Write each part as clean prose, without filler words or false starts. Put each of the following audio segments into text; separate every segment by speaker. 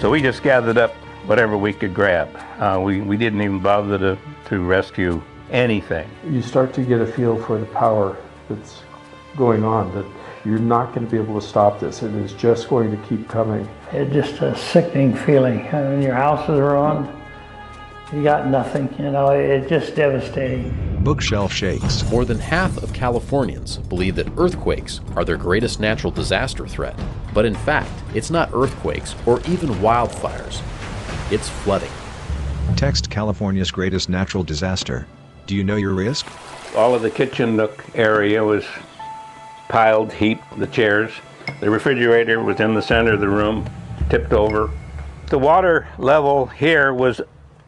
Speaker 1: So we just gathered up whatever we could grab. We didn't even bother to rescue anything.
Speaker 2: You start to get a feel for the power that's going on, that you're not going to be able to stop this. It is just going to keep coming.
Speaker 3: It's just a sickening feeling. When your house is ruined, you got nothing, it's just devastating.
Speaker 4: Bookshelf shakes.
Speaker 5: More than half of Californians believe that earthquakes are their greatest natural disaster threat. But in fact, it's not earthquakes or even wildfires. It's flooding.
Speaker 4: Text California's greatest natural disaster. Do you know your risk?
Speaker 1: All of the kitchen nook area was piled, heaped, the chairs. The refrigerator was in the center of the room, tipped over. The water level here was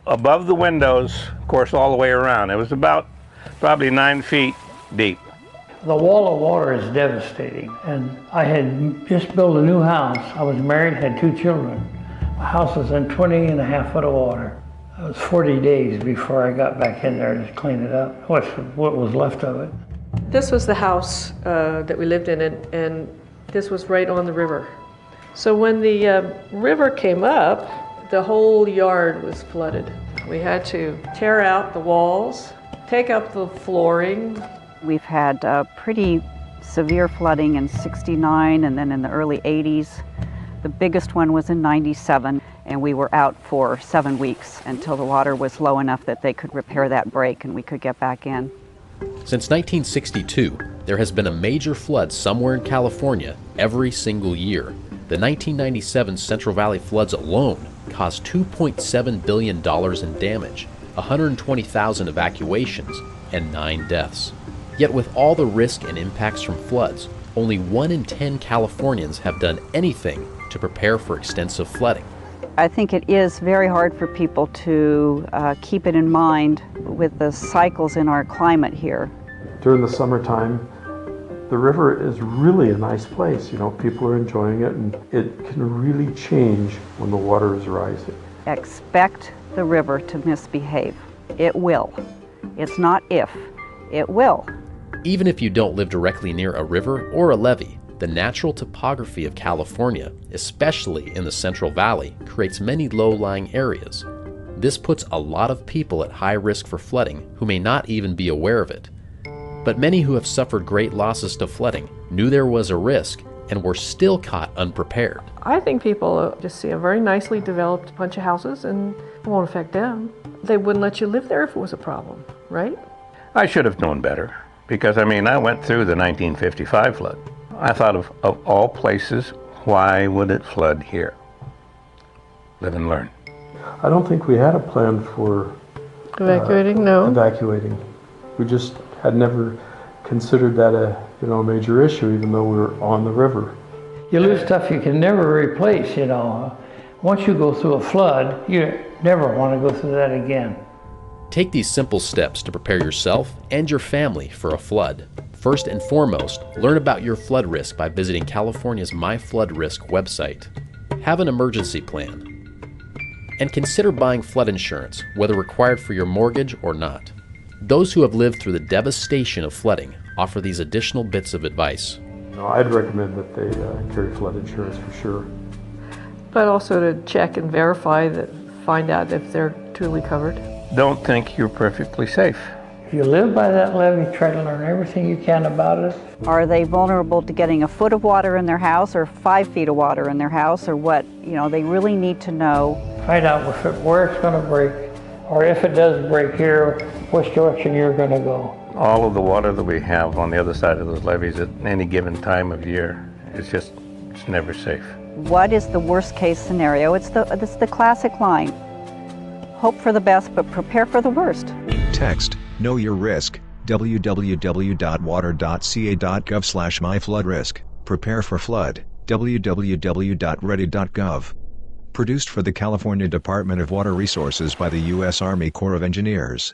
Speaker 1: above the windows, of course, all the way around. It was about probably 9 feet deep.
Speaker 3: The wall of water is devastating. And I had just built a new house. I was married, had 2 children. My house was in 20.5 foot of water. It was 40 days before I got back in there to clean it up, what was left of it.
Speaker 6: This was the house that we lived in, and this was right on the river. So when the river came up, the whole yard was flooded. We had to tear out the walls, take up the flooring.
Speaker 7: We've had pretty severe flooding in '69 and then in the early '80s. The biggest one was in '97, and we were out for 7 weeks until the water was low enough that they could repair that break and we could get back in.
Speaker 5: Since 1962, there has been a major flood somewhere in California every single year. The 1997 Central Valley floods alone caused $2.7 billion in damage, 120,000 evacuations, and 9 deaths. Yet with all the risk and impacts from floods, only 1 in 10 Californians have done anything to prepare for extensive flooding.
Speaker 7: I think it is very hard for people to keep it in mind with the cycles in our climate here.
Speaker 2: During the summertime, the river is really a nice place. People are enjoying it, and it can really change when the water is rising.
Speaker 7: Expect the river to misbehave. It will. It's not if, it will.
Speaker 5: Even if you don't live directly near a river or a levee, the natural topography of California, especially in the Central Valley, creates many low-lying areas. This puts a lot of people at high risk for flooding who may not even be aware of it. But many who have suffered great losses to flooding knew there was a risk and were still caught unprepared.
Speaker 6: I think people just see a very nicely developed bunch of houses and it won't affect them. They wouldn't let you live there if it was a problem, right?
Speaker 1: I should have known better, because I went through the 1955 flood. I thought of all places, why would it flood here? Live and learn.
Speaker 2: I don't think we had a plan for
Speaker 6: Evacuating, no.
Speaker 2: evacuating. We just had never considered that a major issue, even though we were on the river.
Speaker 3: You lose stuff you can never replace, Once you go through a flood, you never want to go through that again.
Speaker 5: Take these simple steps to prepare yourself and your family for a flood. First and foremost, learn about your flood risk by visiting California's My Flood Risk website. Have an emergency plan. And consider buying flood insurance, whether required for your mortgage or not. Those who have lived through the devastation of flooding offer these additional bits of advice.
Speaker 2: I'd recommend that they carry flood insurance for sure.
Speaker 6: But also to check and verify find out if they're truly covered.
Speaker 1: Don't think you're perfectly safe.
Speaker 3: If you live by that levee, try to learn everything you can about it.
Speaker 7: Are they vulnerable to getting a foot of water in their house or 5 feet of water in their house, or what? They really need to know.
Speaker 3: Find out where it's going to break, or if it does break here, which direction you're going to go.
Speaker 1: All of the water that we have on the other side of those levees at any given time of year is it's never safe.
Speaker 7: What is the worst case scenario? It's the classic line. Hope for the best, but prepare for the worst.
Speaker 4: Text Know Your Risk, www.water.ca.gov/myfloodrisk. Prepare for flood, www.ready.gov. Produced for the California Department of Water Resources by the U.S. Army Corps of Engineers.